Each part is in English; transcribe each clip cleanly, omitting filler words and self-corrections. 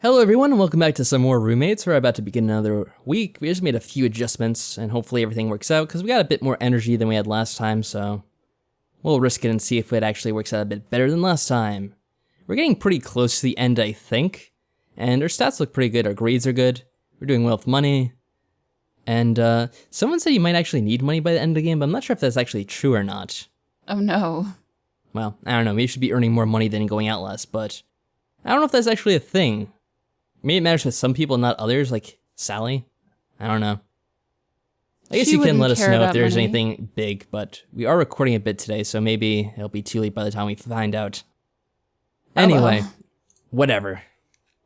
Hello everyone, and welcome back to some more Roommates. We're about to begin another week. We just made a few adjustments, and hopefully everything works out, because we got a bit more energy than we had last time, so we'll risk it and see if it actually works out a bit better than last time. We're getting pretty close to the end, I think, and our stats look pretty good, our grades are good, we're doing well with money, and someone said you might actually need money by the end of the game, but I'm not sure if that's actually true or not. Oh no. Well, I don't know, maybe you should be earning more money than going out less, but I don't know if that's actually a thing. Maybe it matters with some people, not others, like Sally. I don't know. I guess you can let us know if there's anything big, but we are recording a bit today, so maybe it'll be too late by the time we find out. Anyway, whatever.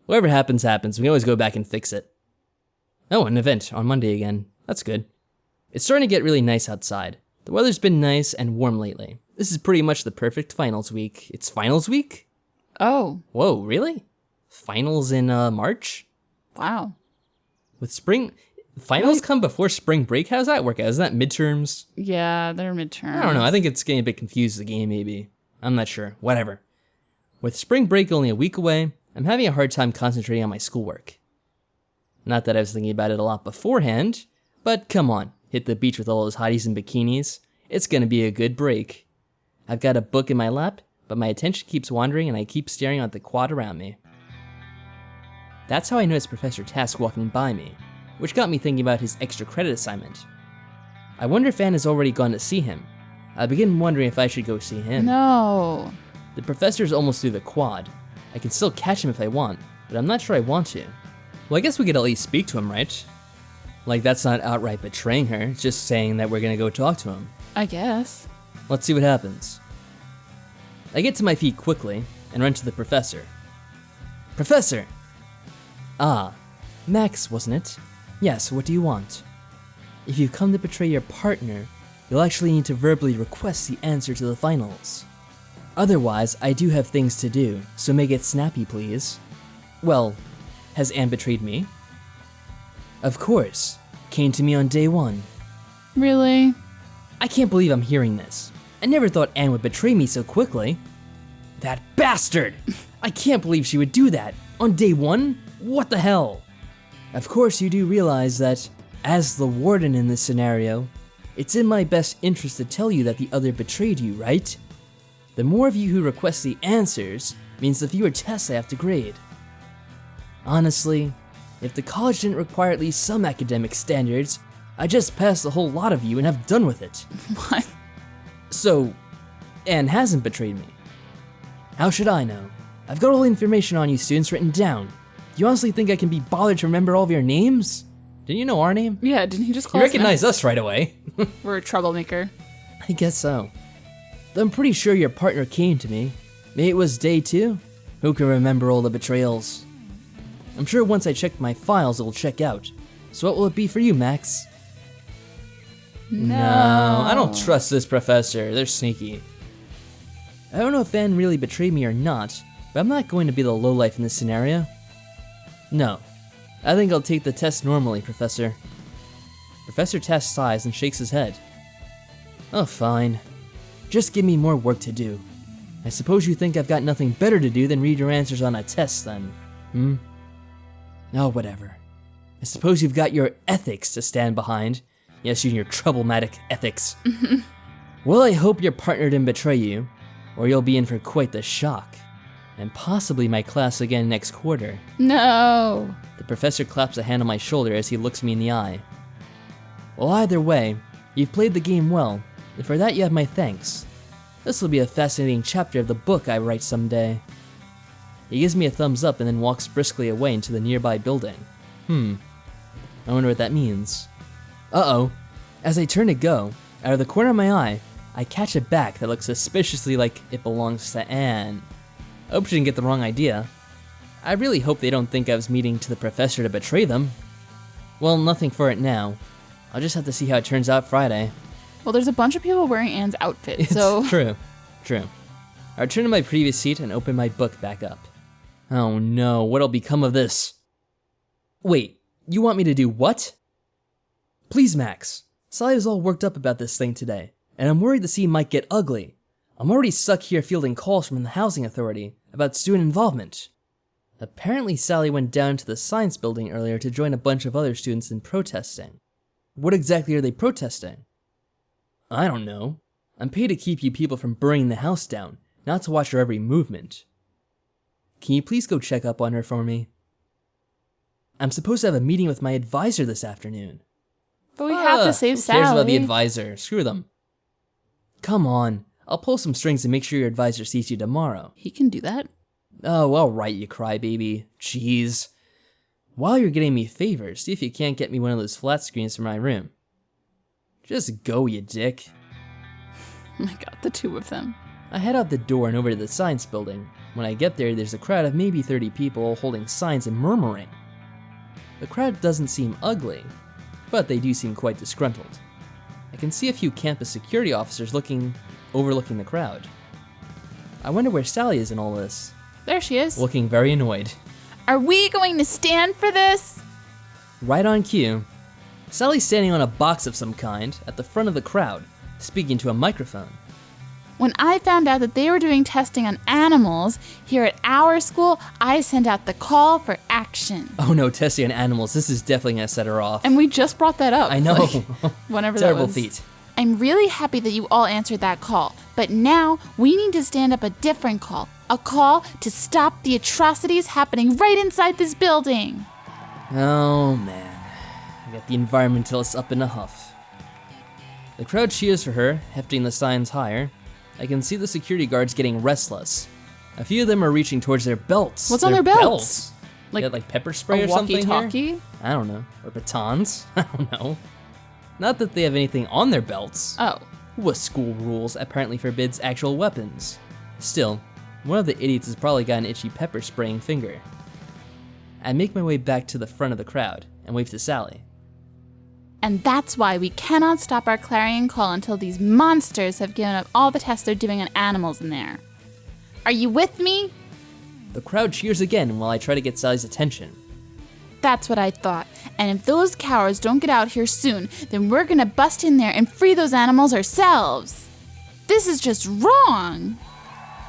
Whatever happens, happens. We can always go back and fix it. Oh, an event on Monday again. That's good. It's starting to get really nice outside. The weather's been nice and warm lately. This is pretty much the perfect finals week. It's finals week? Oh. Whoa, really? Finals in March? Wow. With spring finals come before spring break? How does that work out? Isn't that midterms? Yeah, they're midterms. I don't know. I think it's getting a bit confused, the game, maybe. I'm not sure. Whatever. With spring break only a week away, I'm having a hard time concentrating on my schoolwork. Not that I was thinking about it a lot beforehand, but come on, hit the beach with all those hotties in bikinis. It's gonna be a good break. I've got a book in my lap, but my attention keeps wandering and I keep staring at the quad around me. That's how I noticed Professor Tasque walking by me, which got me thinking about his extra credit assignment. I wonder if Anne has already gone to see him. I begin wondering if I should go see him. No. The professor's almost through the quad. I can still catch him if I want, but I'm not sure I want to. Well, I guess we could at least speak to him, right? Like, that's not outright betraying her, it's just saying that we're gonna go talk to him. I guess. Let's see what happens. I get to my feet quickly and run to the professor. Professor! Ah, Max, wasn't it? Yes, what do you want? If you've come to betray your partner, you'll actually need to verbally request the answer to the finals. Otherwise, I do have things to do, so make it snappy, please. Well, has Anne betrayed me? Of course. Came to me on day one. Really? I can't believe I'm hearing this. I never thought Anne would betray me so quickly. That bastard! I can't believe she would do that. On day one? What the hell? Of course you do realize that, as the warden in this scenario, it's in my best interest to tell you that the other betrayed you, right? The more of you who request the answers means the fewer tests I have to grade. Honestly, if the college didn't require at least some academic standards, I'd just pass the whole lot of you and have done with it. What? So, Anne hasn't betrayed me. How should I know? I've got all the information on you students written down. Do you honestly think I can be bothered to remember all of your names? Didn't you know our name? Yeah, didn't he just call You us recognize us right away. We're a troublemaker. I guess so. Though I'm pretty sure your partner came to me. Maybe it was day 2? Who can remember all the betrayals? I'm sure once I check my files it'll check out. So what will it be for you, Max? No. I don't trust this professor. They're sneaky. I don't know if Anne really betrayed me or not, but I'm not going to be the lowlife in this scenario. No. I think I'll take the test normally, Professor. Professor Tasque sighs and shakes his head. Oh, fine. Just give me more work to do. I suppose you think I've got nothing better to do than read your answers on a test, then. Oh, whatever. I suppose you've got your ethics to stand behind. Yes, you and your troublematic ethics. Well, I hope your partner didn't betray you, or you'll be in for quite the shock. And possibly my class again next quarter. No. The professor claps a hand on my shoulder as he looks me in the eye. Well, either way, you've played the game well, and for that you have my thanks. This will be a fascinating chapter of the book I write someday. He gives me a thumbs up and then walks briskly away into the nearby building. I wonder what that means. Uh-oh. As I turn to go, out of the corner of my eye, I catch a back that looks suspiciously like it belongs to Anne. I hope she didn't get the wrong idea. I really hope they don't think I was meeting to the professor to betray them. Well, nothing for it now. I'll just have to see how it turns out Friday. Well, there's a bunch of people wearing Anne's outfit, It's so... True. I return to my previous seat and open my book back up. Oh no, what'll become of this? Wait, you want me to do what? Please, Max. Sally was all worked up about this thing today, and I'm worried the scene might get ugly. I'm already stuck here fielding calls from the housing authority about student involvement. Apparently Sally went down to the science building earlier to join a bunch of other students in protesting. What exactly are they protesting? I don't know. I'm paid to keep you people from burning the house down, not to watch her every movement. Can you please go check up on her for me? I'm supposed to have a meeting with my advisor this afternoon. But we have to save Sally. Who cares about the advisor? Screw them. Come on, I'll pull some strings and make sure your advisor sees you tomorrow. He can do that. Oh, alright, you crybaby. Jeez. While you're getting me favors, see if you can't get me one of those flat screens for my room. Just go, you dick. Oh my god, the two of them. I head out the door and over to the science building. When I get there, there's a crowd of maybe 30 people holding signs and murmuring. The crowd doesn't seem ugly, but they do seem quite disgruntled. I can see a few campus security officers overlooking the crowd. I wonder where Sally is in all this. There she is. Looking very annoyed. Are we going to stand for this? Right on cue. Sally's standing on a box of some kind at the front of the crowd, speaking to a microphone. When I found out that they were doing testing on animals here at our school, I sent out the call for action. Oh no, testing on animals, this is definitely gonna set her off. And we just brought that up. I know. Like, whenever that Terrible was. feat. I'm really happy that you all answered that call, but now we need to stand up a different call. A call to stop the atrocities happening right inside this building. Oh man, I got the environmentalists up in a huff. The crowd cheers for her, hefting the signs higher. I can see the security guards getting restless. A few of them are reaching towards their belts. What's on their belts? Like, Like like pepper spray a or something here? walkie-talkie? I don't know. Or batons? I don't know. Not that they have anything on their belts. Oh. What school rules apparently forbids actual weapons. Still, one of the idiots has probably got an itchy pepper spraying finger. I make my way back to the front of the crowd and wave to Sally. And that's why we cannot stop our clarion call until these monsters have given up all the tests they're doing on animals in there. Are you with me? The crowd cheers again while I try to get Sally's attention. That's what I thought. And if those cowards don't get out here soon, then we're gonna bust in there and free those animals ourselves. This is just wrong.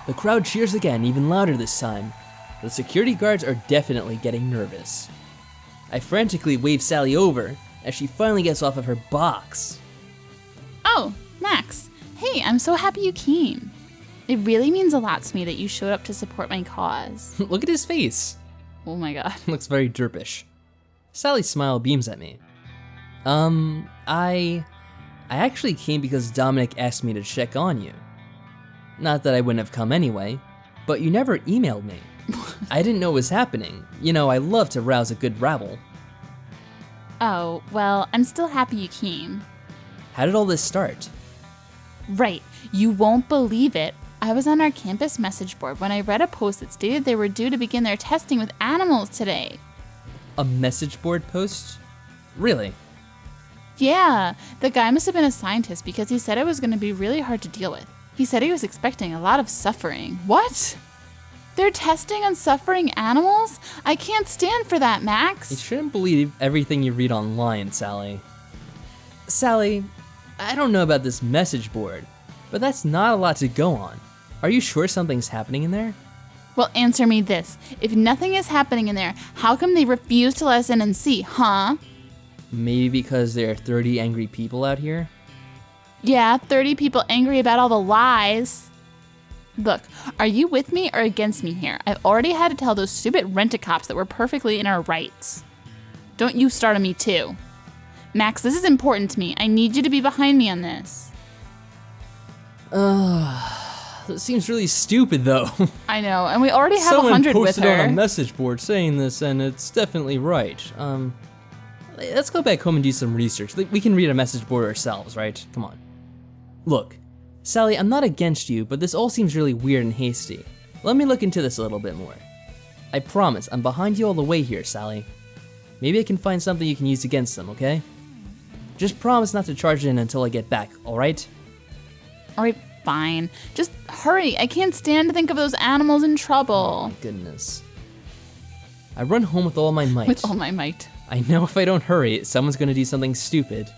The crowd cheers again, even louder this time. The security guards are definitely getting nervous. I frantically wave Sally over as she finally gets off of her box. Oh, Max. Hey, I'm so happy you came. It really means a lot to me that you showed up to support my cause. Look at his face. Oh my god. Looks very derpish. Sally's smile beams at me. I actually came because Dominic asked me to check on you. Not that I wouldn't have come anyway, but you never emailed me. I didn't know what was happening. You know, I love to rouse a good rabble. Oh, well, I'm still happy you came. How did all this start? Right, you won't believe it. I was on our campus message board when I read a post that stated they were due to begin their testing with animals today. A message board post? Really? Yeah, the guy must have been a scientist because he said it was going to be really hard to deal with. He said he was expecting a lot of suffering. What? They're testing on suffering animals? I can't stand for that, Max. You shouldn't believe everything you read online, Sally. Sally, I don't know about this message board, but that's not a lot to go on. Are you sure something's happening in there? Well, answer me this. If nothing is happening in there, how come they refuse to let us in and see, huh? Maybe because there are 30 angry people out here? Yeah, 30 people angry about all the lies. Look, are you with me or against me here? I've already had to tell those stupid rent-a-cops that we're perfectly in our rights. Don't you start on me too. Max, this is important to me. I need you to be behind me on this. That seems really stupid though. I know, and we already have Someone 100 with posted her. on a message board saying this, and it's definitely right. Let's go back home and do some research. We can read a message board ourselves, right? Come on. Look, Sally, I'm not against you, but this all seems really weird and hasty. Let me look into this a little bit more. I promise, I'm behind you all the way here, Sally. Maybe I can find something you can use against them, okay? Just promise not to charge in until I get back, alright? Alright, fine. Just hurry. I can't stand to think of those animals in Oh trouble. my goodness. I run home with all my might. With all my might. I know if I don't hurry, someone's gonna do something stupid.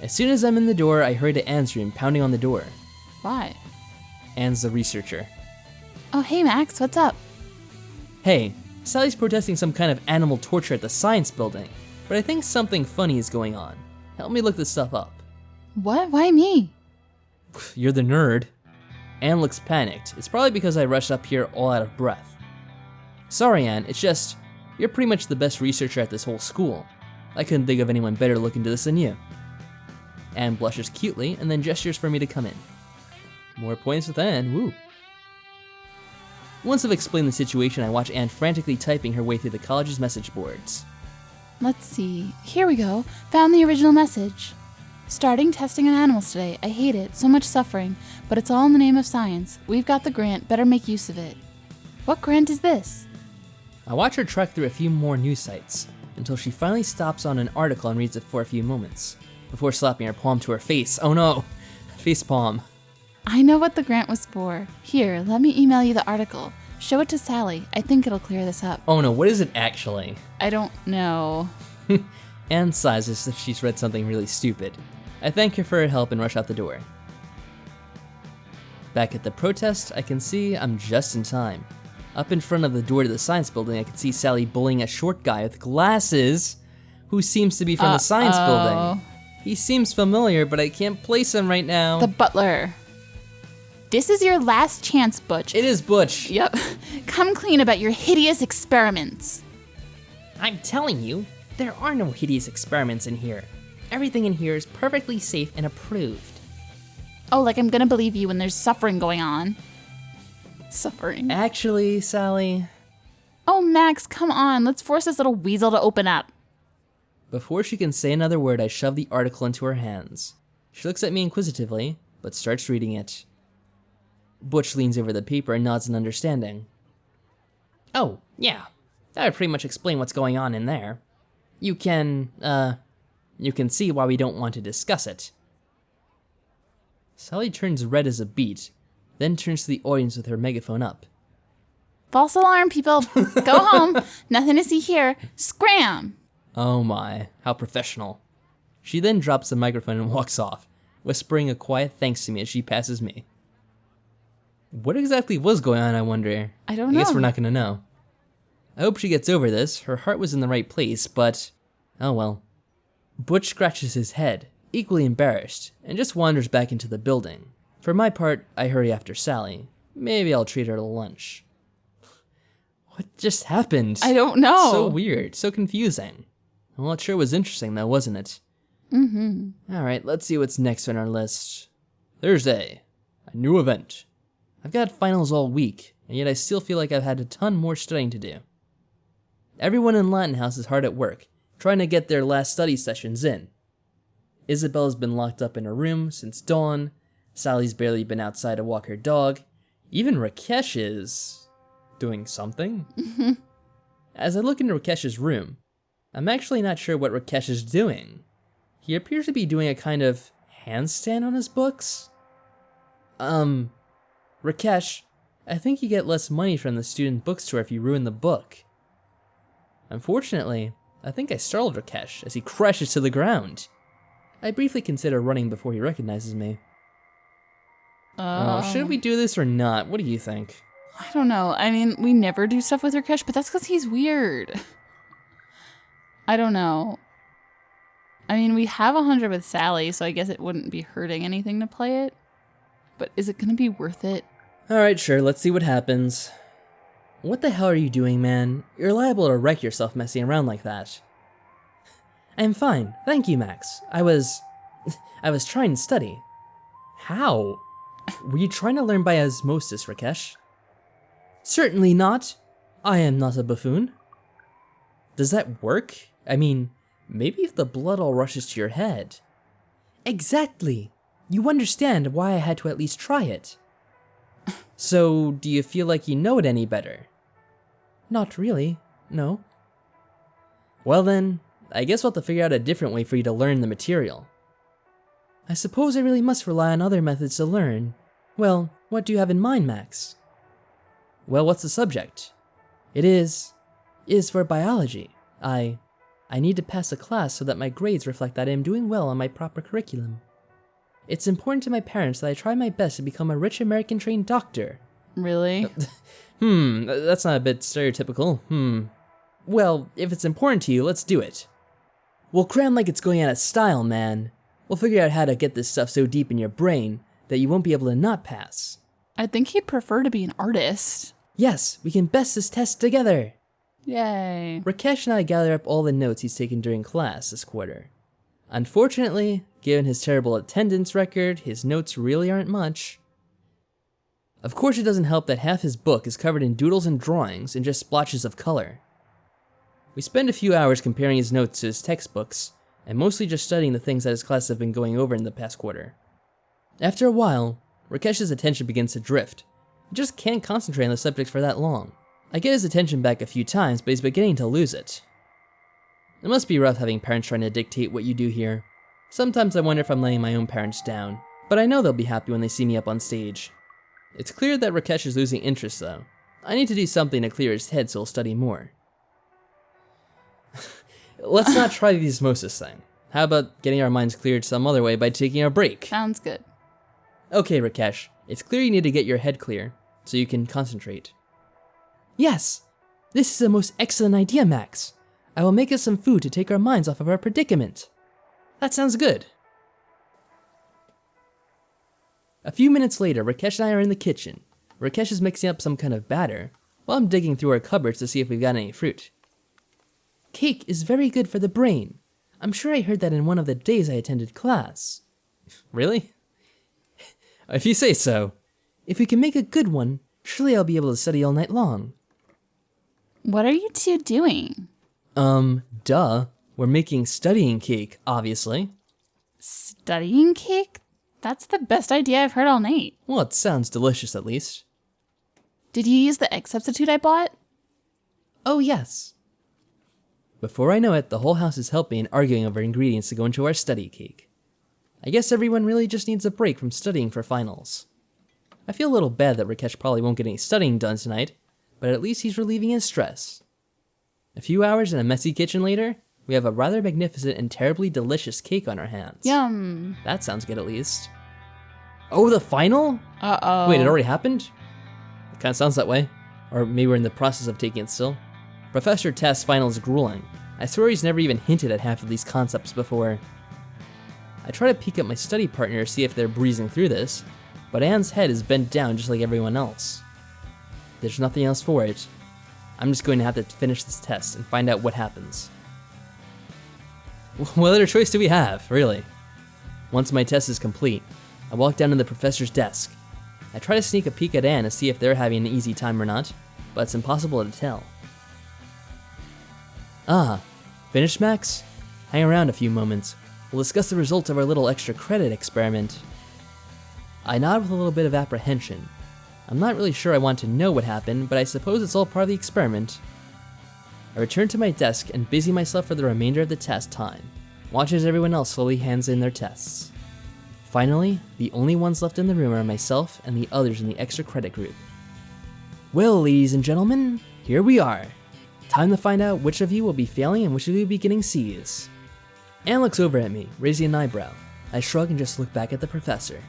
As soon as I'm in the door, I hurry to Anne's room, pounding on the door. Why? Anne's the researcher. Oh, hey Max, what's up? Hey, Sally's protesting some kind of animal torture at the science building, but I think something funny is going on. Help me look this stuff up. What? Why me? You're the nerd. Anne looks panicked. It's probably because I rushed up here all out of breath. Sorry, Anne, it's just, you're pretty much the best researcher at this whole school. I couldn't think of anyone better to look into this than you. Anne blushes cutely and then gestures for me to come in. More points with Anne, woo. Once I've explained the situation, I watch Anne frantically typing her way through the college's message boards. Let's see. Here we go. Found the original message. Starting testing on animals today. I hate it. So much suffering. But it's all in the name of science. We've got the grant. Better make use of it. What grant is this? I watch her trek through a few more news sites until she finally stops on an article and reads it for a few moments before slapping her palm to her face. Oh no, face palm. I know what the grant was for. Here, let me email you the article. Show it to Sally. I think it'll clear this up. Oh no, what is it actually? I don't know. Anne sighs as if she's read something really stupid. I thank her for her help and rush out the door. Back at the protest, I can see I'm just in time. Up in front of the door to the science building, I can see Sally bullying a short guy with glasses who seems to be from the science building. He seems familiar, but I can't place him right now. The butler. This is your last chance, Butch. It is Butch. Yep. Come clean about your hideous experiments. I'm telling you, there are no hideous experiments in here. Everything in here is perfectly safe and approved. Oh, like I'm gonna believe you when there's suffering going on. Suffering. Actually, Sally... Oh, Max, come on. Let's force this little weasel to open up. Before she can say another word, I shove the article into her hands. She looks at me inquisitively, but starts reading it. Butch leans over the paper and nods in understanding. Oh, yeah. That would pretty much explain what's going on in there. You can see why we don't want to discuss it. Sally turns red as a beet, then turns to the audience with her megaphone up. False alarm, people. Go home. Nothing to see here. Scram! Oh my, how professional. She then drops the microphone and walks off, whispering a quiet thanks to me as she passes me. What exactly was going on, I wonder? I don't know. I guess we're not gonna know. I hope she gets over this. Her heart was in the right place, but... oh well. Butch scratches his head, equally embarrassed, and just wanders back into the building. For my part, I hurry after Sally. Maybe I'll treat her to lunch. What just happened? I don't know. So weird, so confusing. Well, it sure was interesting though, wasn't it? Mm-hmm. Alright, let's see what's next on our list. Thursday, a new event. I've got finals all week, and yet I still feel like I've had a ton more studying to do. Everyone in Latin House is hard at work, trying to get their last study sessions in. Isabella's been locked up in her room since dawn. Sally's barely been outside to walk her dog. Even Rakesh is... doing something? As I look into Rakesh's room, I'm actually not sure what Rakesh is doing. He appears to be doing a kind of handstand on his books. Rakesh, I think you get less money from the student bookstore if you ruin the book. Unfortunately, I think I startled Rakesh as he crashes to the ground. I briefly consider running before he recognizes me. Should we do this or not? What do you think? I don't know. I mean, we never do stuff with Rakesh, but that's because he's weird. I don't know. I mean, we have 100 with Sally, so I guess it wouldn't be hurting anything to play it. But is it going to be worth it? Alright, sure, let's see what happens. What the hell are you doing, man? You're liable to wreck yourself messing around like that. I'm fine, thank you, Max. I was trying to study. How? Were you trying to learn by osmosis, Rakesh? Certainly not. I am not a buffoon. Does that work? I mean, maybe if the blood all rushes to your head. Exactly. You understand why I had to at least try it. So, do you feel like you know it any better? Not really, no. Well then, I guess we'll have to figure out a different way for you to learn the material. I suppose I really must rely on other methods to learn. Well, what do you have in mind, Max? Well, what's the subject? It is for biology. I need to pass a class so that my grades reflect that I am doing well on my proper curriculum. It's important to my parents that I try my best to become a rich American-trained doctor. Really? That's not a bit stereotypical. Well, if it's important to you, let's do it. We'll cram like it's going out of style, man. We'll figure out how to get this stuff so deep in your brain that you won't be able to not pass. I think he'd prefer to be an artist. Yes, we can best this test together. Yay. Rakesh and I gather up all the notes he's taken during class this quarter. Unfortunately, given his terrible attendance record, his notes really aren't much. Of course, it doesn't help that half his book is covered in doodles and drawings and just splotches of color. We spend a few hours comparing his notes to his textbooks, and mostly just studying the things that his classes have been going over in the past quarter. After a while, Rakesh's attention begins to drift. He just can't concentrate on the subject for that long. I get his attention back a few times, but he's beginning to lose it. It must be rough having parents trying to dictate what you do here. Sometimes I wonder if I'm letting my own parents down, but I know they'll be happy when they see me up on stage. It's clear that Rakesh is losing interest though. I need to do something to clear his head so he'll study more. Let's not try the osmosis thing. How about getting our minds cleared some other way by taking a break? Sounds good. Okay, Rakesh, it's clear you need to get your head clear so you can concentrate. Yes, this is the most excellent idea, Max. I will make us some food to take our minds off of our predicament. That sounds good. A few minutes later, Rakesh and I are in the kitchen. Rakesh is mixing up some kind of batter, while I'm digging through our cupboards to see if we've got any fruit. Cake is very good for the brain. I'm sure I heard that in one of the days I attended class. Really? If you say so. If we can make a good one, surely I'll be able to study all night long. What are you two doing? Duh. We're making studying cake, obviously. Studying cake? That's the best idea I've heard all night. Well, it sounds delicious at least. Did you use the egg substitute I bought? Oh, yes. Before I know it, the whole house is helping and arguing over ingredients to go into our study cake. I guess everyone really just needs a break from studying for finals. I feel a little bad that Rakesh probably won't get any studying done tonight, but at least he's relieving his stress. A few hours in a messy kitchen later, we have a rather magnificent and terribly delicious cake on our hands. Yum. That sounds good at least. Oh, the final? Uh-oh. Wait, it already happened? It kinda sounds that way. Or maybe we're in the process of taking it still. Professor Tasque's final is grueling. I swear he's never even hinted at half of these concepts before. I try to peek at my study partner to see if they're breezing through this, but Anne's head is bent down just like everyone else. There's nothing else for it. I'm just going to have to finish this test and find out what happens. What other choice do we have, really? Once my test is complete, I walk down to the professor's desk. I try to sneak a peek at Anne to see if they're having an easy time or not, but it's impossible to tell. Ah, finished, Max? Hang around a few moments. We'll discuss the results of our little extra credit experiment. I nod with a little bit of apprehension. I'm not really sure I want to know what happened, but I suppose it's all part of the experiment. I return to my desk and busy myself for the remainder of the test time, watch as everyone else slowly hands in their tests. Finally, the only ones left in the room are myself and the others in the extra credit group. Well, ladies and gentlemen, here we are. Time to find out which of you will be failing and which of you will be getting C's. Anne looks over at me, raising an eyebrow. I shrug and just look back at the professor.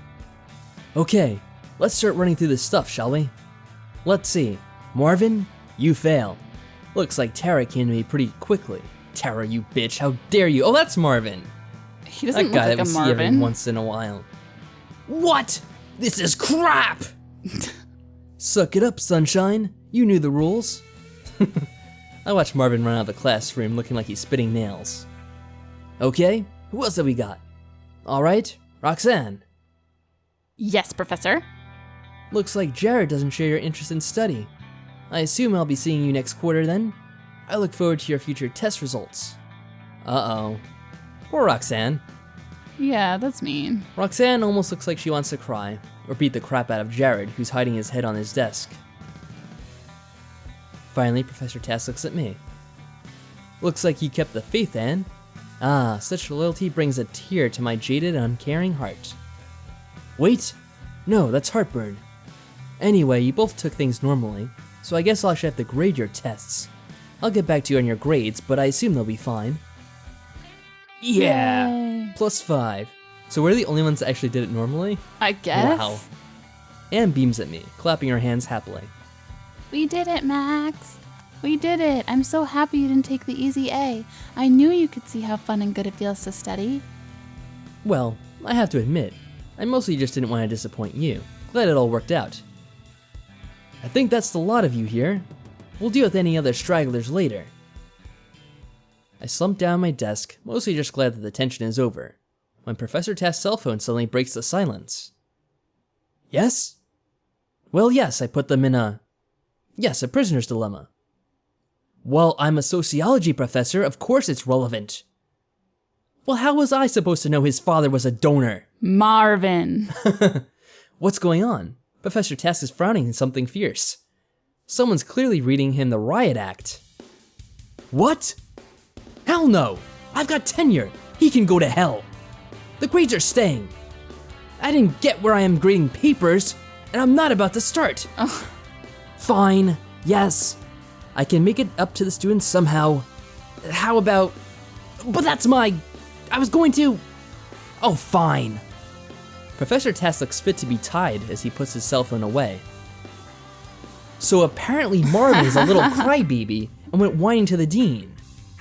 Okay, let's start running through this stuff, shall we? Let's see. Marvin, you fail. Looks like Tara came to me pretty quickly. Tara, you bitch, how dare you? Oh, that's Marvin. He doesn't That guy look that like we a see every Marvin. once in a while. What? This is crap! Suck it up, sunshine. You knew the rules. I watch Marvin run out of the classroom looking like he's spitting nails. Okay, who else have we got? Alright, Roxanne. Yes, Professor. Looks like Jared doesn't share your interest in study. I assume I'll be seeing you next quarter then. I look forward to your future test results. Uh-oh. Poor Roxanne. Yeah, that's mean. Roxanne almost looks like she wants to cry, or beat the crap out of Jared, who's hiding his head on his desk. Finally, Professor Tasque looks at me. Looks like you kept the faith, Anne. Ah, such loyalty brings a tear to my jaded and uncaring heart. Wait! No, that's heartburn. Anyway, you both took things normally, so I guess I'll actually have to grade your tests. I'll get back to you on your grades, but I assume they'll be fine. Yeah! Yay. +5. So we're the only ones that actually did it normally? I guess. Wow. and beams at me, clapping her hands happily. We did it, Max. We did it. I'm so happy you didn't take the easy A. I knew you could see how fun and good it feels to study. Well, I have to admit, I mostly just didn't want to disappoint you. Glad it all worked out. I think that's the lot of you here. We'll deal with any other stragglers later. I slumped down my desk, mostly just glad that the tension is over, when Professor Tasque's cell phone suddenly breaks the silence. Yes? Well, yes, I put them in a prisoner's dilemma. Well, I'm a sociology professor, of course it's relevant. Well, how was I supposed to know his father was a donor? Marvin. What's going on? Professor Tasque is frowning at something fierce. Someone's clearly reading him the riot act. What? Hell no! I've got tenure! He can go to hell! The grades are staying! I didn't get where I am grading papers, and I'm not about to start! Ugh. Fine, yes. I can make it up to the students somehow. How about... But that's my... I was going to... Oh, fine. Professor Tasque looks fit to be tied as he puts his cell phone away. So apparently Marvin is a little crybaby and went whining to the dean.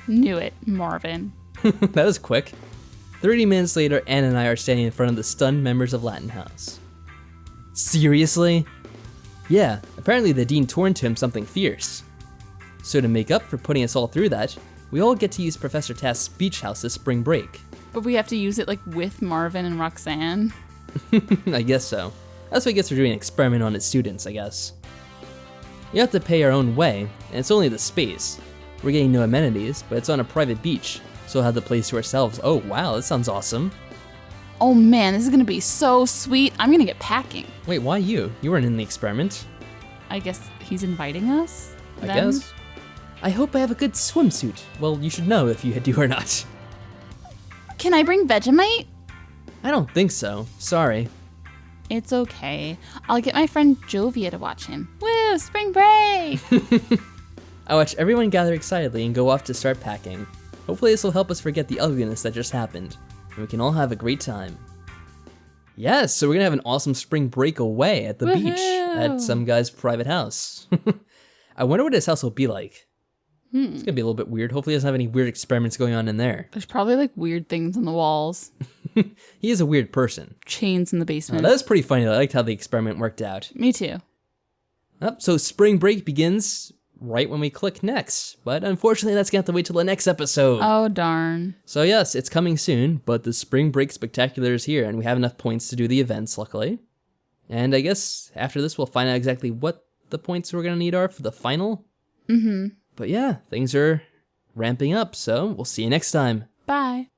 Knew it, Marvin. That was quick. 30 minutes later, Anne and I are standing in front of the stunned members of Latin House. Seriously? Yeah, apparently the dean tore into him something fierce. So to make up for putting us all through that, we all get to use Professor Tasque's beach house this spring break. But we have to use it like with Marvin and Roxanne. I guess so. That's what he gets for doing an experiment on his students, I guess. You have to pay our own way, and it's only the space. We're getting no amenities, but it's on a private beach, so we'll have the place to ourselves. Oh wow, that sounds awesome. Oh man, this is gonna be so sweet. I'm gonna get packing. Wait, why you? You weren't in the experiment. I guess he's inviting us? I guess. I hope I have a good swimsuit. Well, you should know if you do or not. Can I bring Vegemite? I don't think so. Sorry. It's okay. I'll get my friend Jovia to watch him. Woo, spring break! I watch everyone gather excitedly and go off to start packing. Hopefully this will help us forget the ugliness that just happened, and we can all have a great time. Yes, so we're gonna have an awesome spring break away at the beach at some guy's private house. I wonder what his house will be like. It's gonna be a little bit weird. Hopefully he doesn't have any weird experiments going on in there. There's probably like weird things on the walls. He is a weird person. Chains in the basement. That was pretty funny. I liked how the experiment worked out. Me too. So spring break begins right when we click next, but unfortunately that's gonna have to wait till the next episode. Oh darn. So yes, it's coming soon, but the spring break spectacular is here and we have enough points to do the events, luckily. And I guess after this we'll find out exactly what the points we're gonna need are for the final. But yeah, things are ramping up, so we'll see you next time. Bye.